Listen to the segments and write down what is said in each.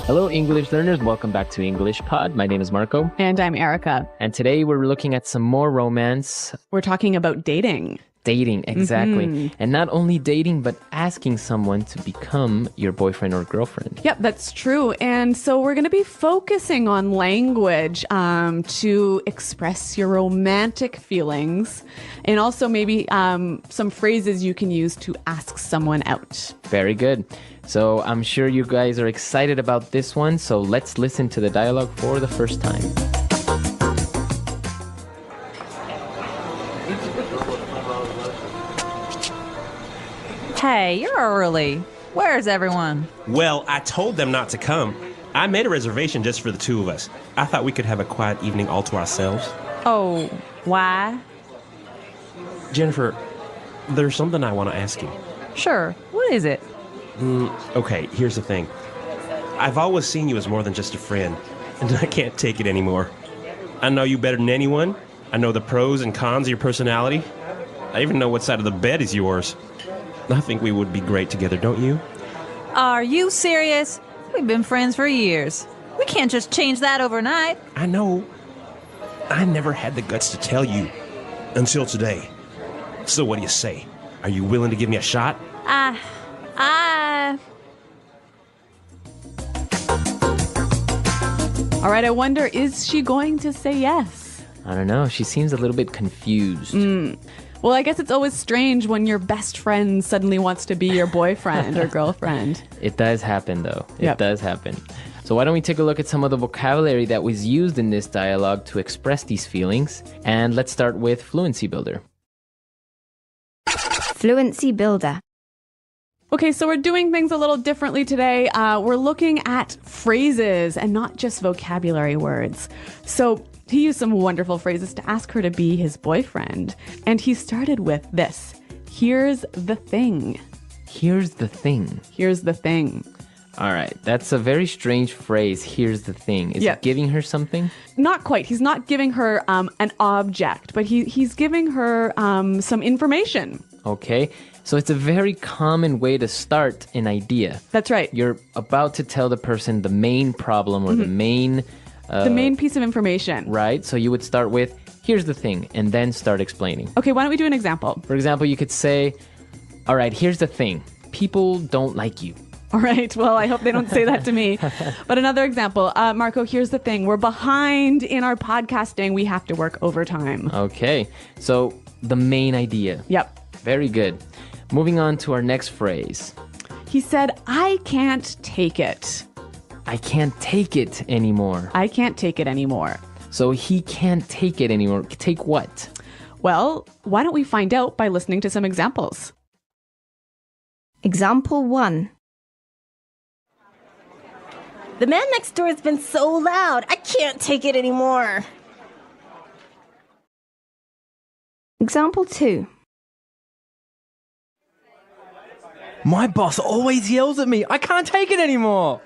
Hello, English learners. Welcome back to English Pod. My name is Marco. And I'm Erica. And today we're looking at some more romance. We're talking about dating. Dating, exactly. And not only dating, but asking someone to become your boyfriend or girlfriend. Yep, that's true. And so we're going to be focusing on language to express your romantic feelings, and also maybe some phrases you can use to ask someone out. Very good. So I'm sure you guys are excited about this one. So let's listen to the dialogue for the first time. Hey, you're early. Where's everyone? Well, I told them not to come. I made a reservation just for the two of us. I thought we could have a quiet evening all to ourselves. Oh, why? Jennifer, there's something I want to ask you. Sure. What is it? Okay, here's the thing. I've always seen you as more than just a friend, and I can't take it anymore. I know you better than anyone. I know the pros and cons of your personality. I even know what side of the bed is yours. I think we would be great together, don't you? Are you serious? We've been friends for years. We can't just change that overnight. I know. I never had the guts to tell you. Until today. So what do you say? Are you willing to give me a shot? All right, I wonder, is she going to say yes? I don't know. She seems a little bit confused. Well, I guess it's always strange when your best friend suddenly wants to be your boyfriend or girlfriend. It does happen, though. Yep. It does happen. So why don't we take a look at some of the vocabulary that was used in this dialogue to express these feelings? And let's start with Fluency Builder. Fluency Builder. Okay, so we're doing things a little differently today. We're looking at phrases and not just vocabulary words. So he used some wonderful phrases to ask her to be his boyfriend. And he started with this. Here's the thing. Here's the thing. Here's the thing. All right. That's a very strange phrase. Here's the thing. Is Yep. it giving her something? Not quite. He's not giving her an object, but he's giving her some information. Okay. So it's a very common way to start an idea. That's right. You're about to tell the person the main problem or the main piece of information. right? So you would start with, here's the thing, and then start explaining. Okay, why don't we do an example? For example, you could say, all right, here's the thing. People don't like you. All right, well, I hope they don't say that to me. But another example, Marco, here's the thing. We're behind in our podcasting. We have to work overtime. Okay. So the main idea. Yep. Very good. Moving on to our next phrase. He said, I can't take it. I can't take it anymore. I can't take it anymore. So he can't take it anymore. Take what? Well, why don't we find out by listening to some examples? Example 1. The man next door has been so loud. I can't take it anymore. Example 2. My boss always yells at me. I can't take it anymore.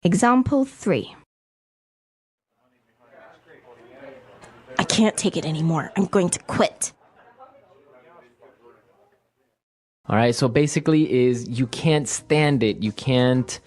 Example 3. I can't take it anymore. I'm going to quit. All right. So basically is you can't stand it. You can't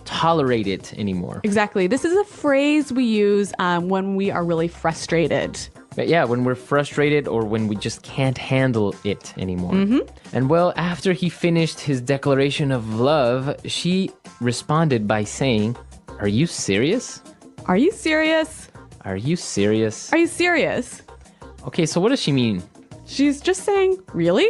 tolerate it anymore. Exactly. This is a phrase we use when we are really frustrated. But yeah, when we're frustrated or when we just can't handle it anymore. And well, after he finished his declaration of love, she responded by saying, are you serious? Are you serious? Are you serious? Are you serious? Okay, so what does she mean? She's just saying, really?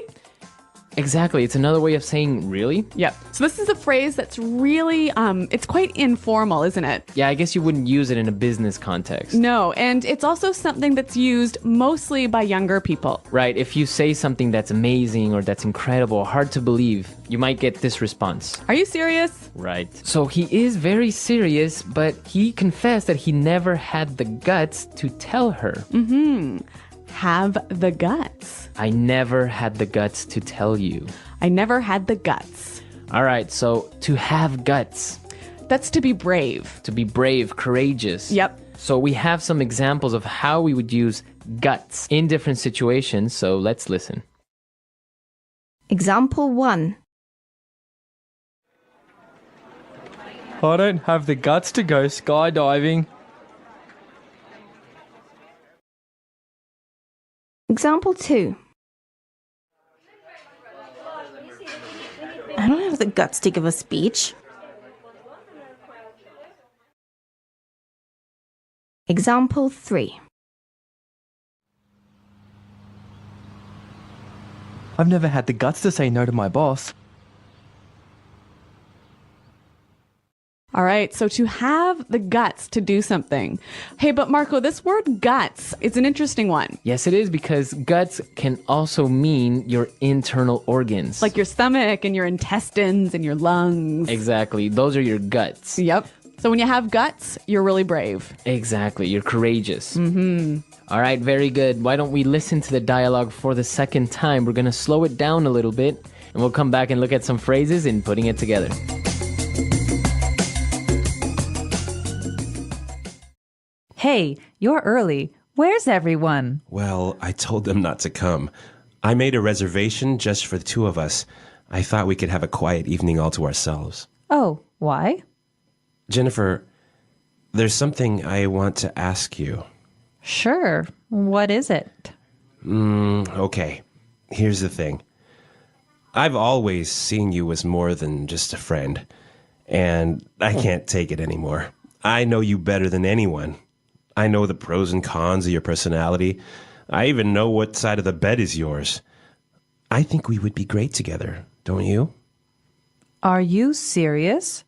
Exactly. It's another way of saying really. Yep. So this is a phrase that's really, it's quite informal, isn't it? Yeah, I guess you wouldn't use it in a business context. No, and it's also something that's used mostly by younger people. Right. If you say something that's amazing or that's incredible, hard to believe, you might get this response. Are you serious? Right. So he is very serious, but he confessed that he never had the guts to tell her. Have the guts. I never had the guts to tell you. I never had the guts. All right, so to have guts. That's to be brave. To be brave, courageous. Yep. So we have some examples of how we would use guts in different situations, so let's listen. Example 1. I don't have the guts to go skydiving. Example 2. I don't have the guts to give a speech. Example 3. I've never had the guts to say no to my boss. All right, so to have the guts to do something. Hey, but Marco, this word guts, it's an interesting one. Yes, it is, because guts can also mean your internal organs. Like your stomach and your intestines and your lungs. Exactly. Those are your guts. Yep. So when you have guts, you're really brave. Exactly. You're courageous. All right, very good. Why don't we listen to the dialogue for the second time? We're going to slow it down a little bit, and we'll come back and look at some phrases and putting it together. Hey, you're early. Where's everyone? Well, I told them not to come. I made a reservation just for the two of us. I thought we could have a quiet evening all to ourselves. Oh, why? Jennifer, there's something I want to ask you. Sure. What is it? Okay, here's the thing. I've always seen you as more than just a friend, and I can't take it anymore. I know you better than anyone. I know the pros and cons of your personality. I even know what side of the bed is yours. I think we would be great together, don't you? Are you serious?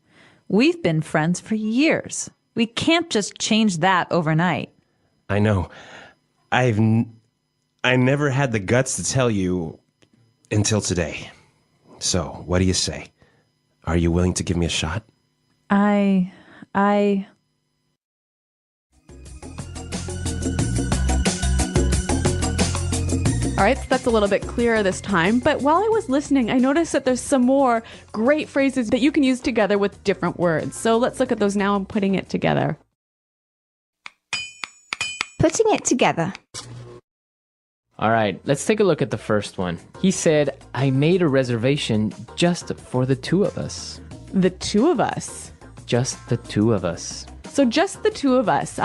We've been friends for years. We can't just change that overnight. I know. I never had the guts to tell you until today. So, what do you say? Are you willing to give me a shot? I All right, so that's a little bit clearer this time. But while I was listening, I noticed that there's some more great phrases that you can use together with different words. So let's look at those now and putting it together. Putting it together. All right, let's take a look at the first one. He said, I made a reservation just for the two of us. The two of us. Just the two of us. So just the two of us.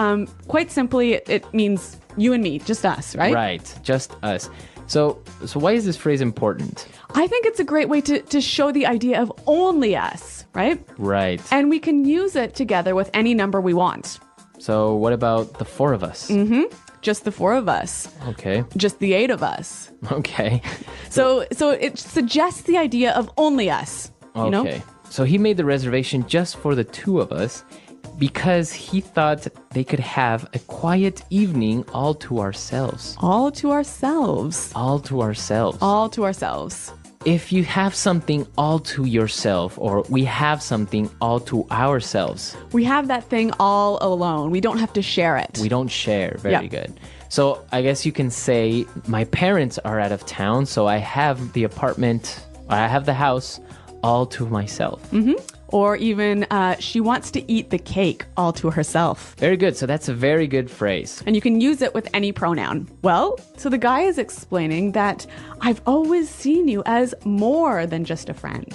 Quite simply, it means you and me, just us, right? Right, just us. So why is this phrase important? I think it's a great way to show the idea of only us, right? Right. And we can use it together with any number we want. So what about the four of us? Just the four of us. Okay. Just the eight of us. Okay. So it suggests the idea of only us. You know? Okay. So he made the reservation just for the two of us because he thought they could have a quiet evening all to ourselves. All to ourselves. All to ourselves. All to ourselves. If you have something all to yourself, or we have something all to ourselves, We have that thing all alone. We don't have to share it. we don't share. Very Yeah. good. So I guess you can say my parents are out of town, so I have the house all to myself. Or even, she wants to eat the cake all to herself. Very good. So that's a very good phrase. And you can use it with any pronoun. Well, so the guy is explaining that I've always seen you as more than just a friend.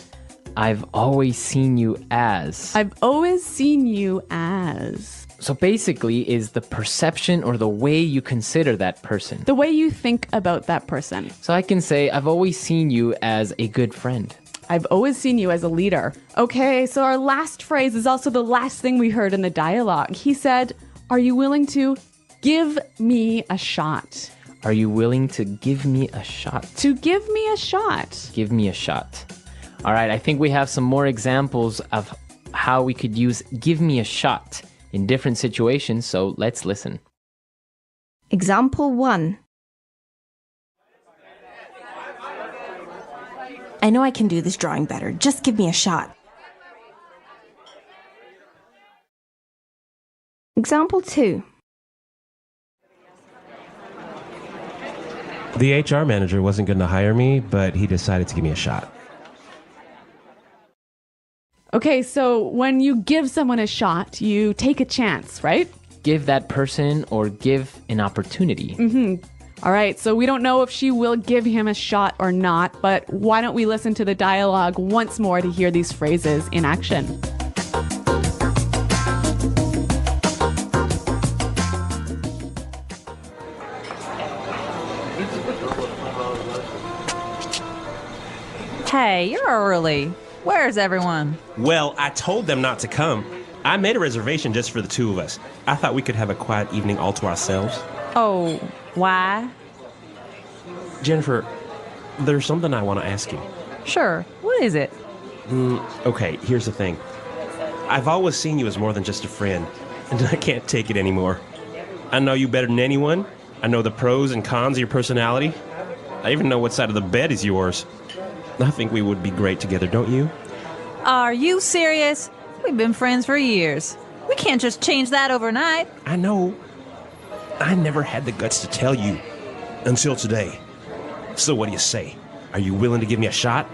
I've always seen you as. I've always seen you as. So basically is the perception or the way you consider that person. The way you think about that person. So I can say, I've always seen you as a good friend. I've always seen you as a leader. Okay, so our last phrase is also the last thing we heard in the dialogue. He said, are you willing to give me a shot? Are you willing to give me a shot? To give me a shot. Give me a shot. All right, I think we have some more examples of how we could use give me a shot in different situations, so let's listen. Example 1. I know I can do this drawing better. Just give me a shot. Example 2. The HR manager wasn't going to hire me, but he decided to give me a shot. Okay, so when you give someone a shot, you take a chance, right? Give that person or give an opportunity. All right, so we don't know if she will give him a shot or not, but why don't we listen to the dialogue once more to hear these phrases in action? Hey, you're early. Where's everyone? Well, I told them not to come. I made a reservation just for the two of us. I thought we could have a quiet evening all to ourselves. Oh, why? Jennifer, there's something I want to ask you. Sure. What is it? Okay, here's the thing. I've always seen you as more than just a friend, and I can't take it anymore. I know you better than anyone. I know the pros and cons of your personality. I even know what side of the bed is yours. I think we would be great together, don't you? Are you serious? We've been friends for years. We can't just change that overnight. I know. I never had the guts to tell you. Until today. So what do you say? Are you willing to give me a shot?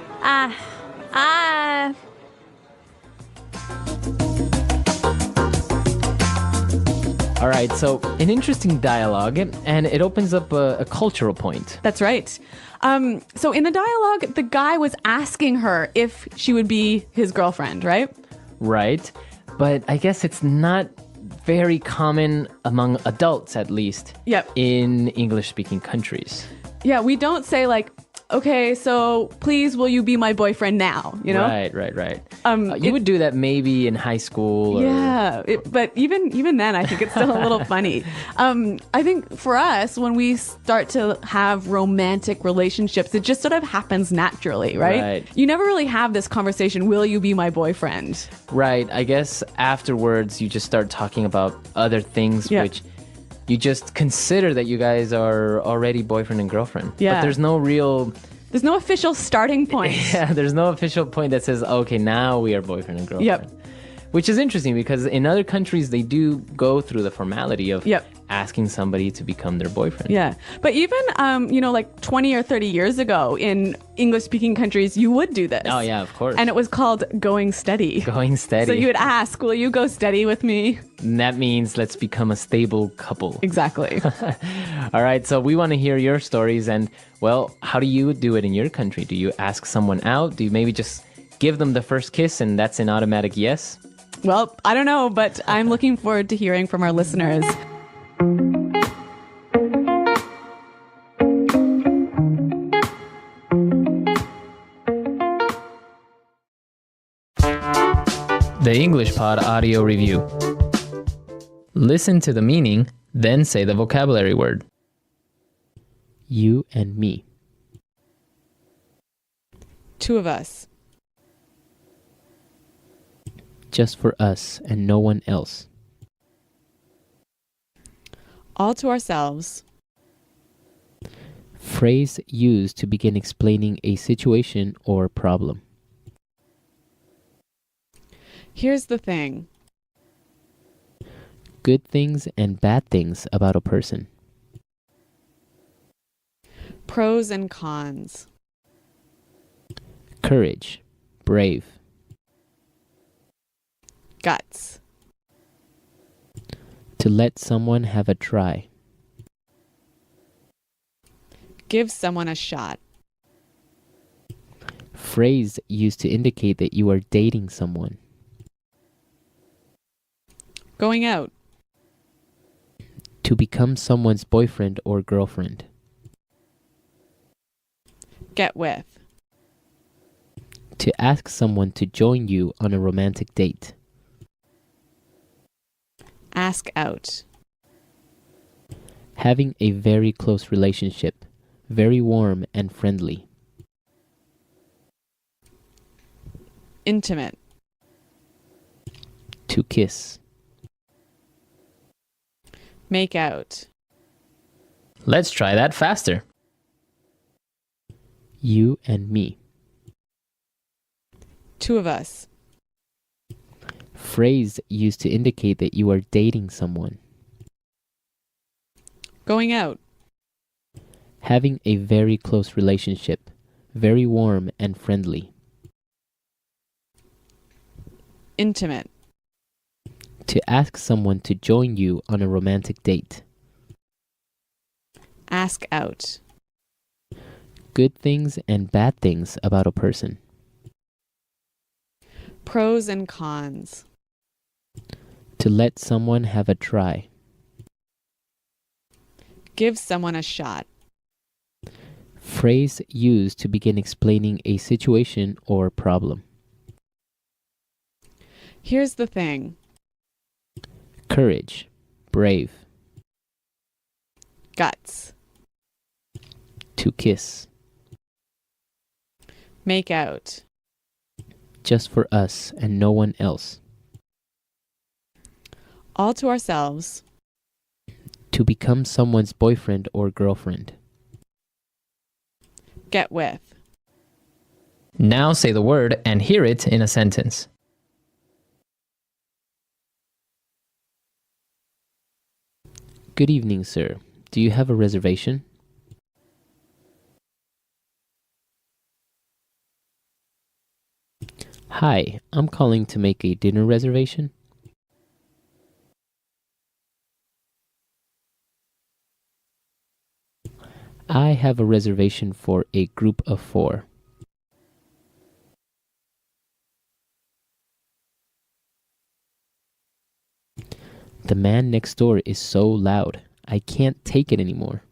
All right, so an interesting dialogue, and it opens up a cultural point. That's right. So in the dialogue, the guy was asking her if she would be his girlfriend, right? Right, but I guess it's not very common among adults, at least, Yep. in English-speaking countries. Yeah, we don't say like, okay, so please will you be my boyfriend now, you know? Right. You would do that maybe in high school. Yeah, but even then, I think it's still a little funny. I think for us, when we start to have romantic relationships, it just sort of happens naturally, right? Right. You never really have this conversation, will you be my boyfriend? Right, I guess afterwards you just start talking about other things, Yeah. which you just consider that you guys are already boyfriend and girlfriend. Yeah. But there's no real... There's no official starting point. Yeah, there's no official point that says, okay, now we are boyfriend and girlfriend. Yep. Which is interesting because in other countries, they do go through the formality of Yep. asking somebody to become their boyfriend. Yeah. But even, like 20 or 30 years ago in English-speaking countries, you would do this. Oh, yeah, of course. And it was called going steady. Going steady. So you would ask, will you go steady with me? And that means let's become a stable couple. Exactly. All right, so we want to hear your stories. And, well, how do you do it in your country? Do you ask someone out? Do you maybe just give them the first kiss and that's an automatic yes? Well, I don't know, but I'm looking forward to hearing from our listeners. The English Pod Audio Review. Listen to the meaning, then say the vocabulary word. You and me. Two of us. Just for us and no one else. All to ourselves. Phrase used to begin explaining a situation or problem. Here's the thing. Good things and bad things about a person. Pros and cons. Courage. Brave. Guts. To let someone have a try. Give someone a shot. Phrase used to indicate that you are dating someone. Going out. To become someone's boyfriend or girlfriend. Get with. To ask someone to join you on a romantic date. Ask out. Having a very close relationship. Very warm and friendly. Intimate. To kiss. Make out. Let's try that faster. You and me. Two of us. Phrase used to indicate that you are dating someone. Going out. Having a very close relationship. Very warm and friendly. Intimate. To ask someone to join you on a romantic date. Ask out. Good things and bad things about a person. Pros and cons. To let someone have a try. Give someone a shot. Phrase used to begin explaining a situation or problem. Here's the thing. Courage. Brave. Guts. To kiss. Make out. Just for us and no one else. All to ourselves. To become someone's boyfriend or girlfriend. Get with. Now say the word and hear it in a sentence. Good evening, sir. Do you have a reservation? Hi, I'm calling to make a dinner reservation. I have a reservation for a group of 4. The man next door is so loud. I can't take it anymore.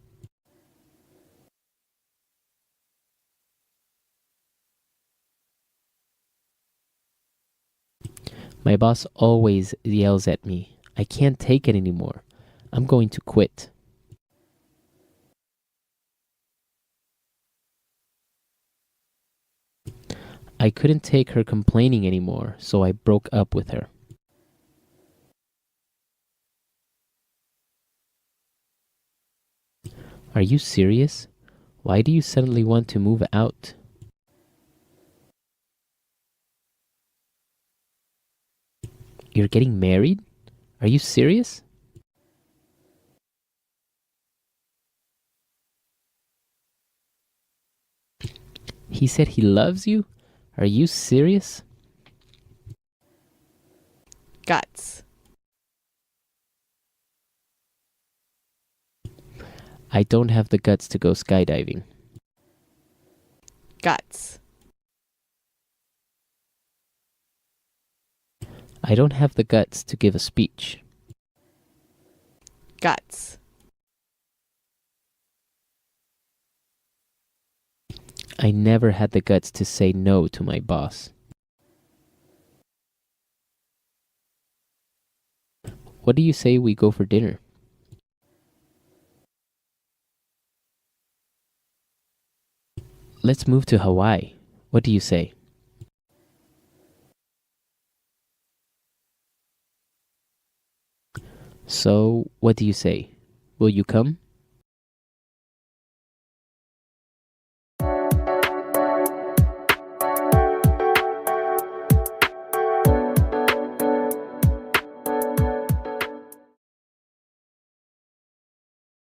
My boss always yells at me. I can't take it anymore. I'm going to quit. I couldn't take her complaining anymore, so I broke up with her. Are you serious? Why do you suddenly want to move out? You're getting married? Are you serious? He said he loves you? Are you serious? Guts. I don't have the guts to go skydiving. Guts. I don't have the guts to give a speech. Guts. I never had the guts to say no to my boss. What do you say we go for dinner? Let's move to Hawaii. What do you say? So, what do you say? Will you come?